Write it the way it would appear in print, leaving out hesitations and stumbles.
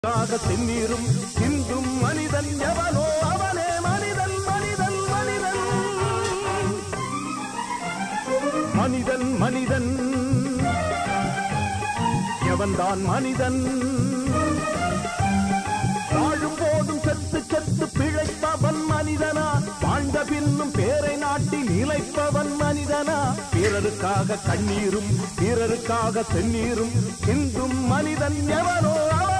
தென்னீரும் சிந்தும் மனிதன் எவனோ அவனே மனிதன் மனிதன் மனிதன் மனிதன் மனிதன் எவன்தான் மனிதன் வாழும் போதும் செத்து செத்து பிழைப்பவன் மனிதனா வாழ்ந்த பின்னும் பேரை நாட்டி நிலைப்பவன் மனிதனா பிறருக்காக கண்ணீரும் பிறருக்காக தென்னீரும் சிந்தும் மனிதன் எவனோ அவன்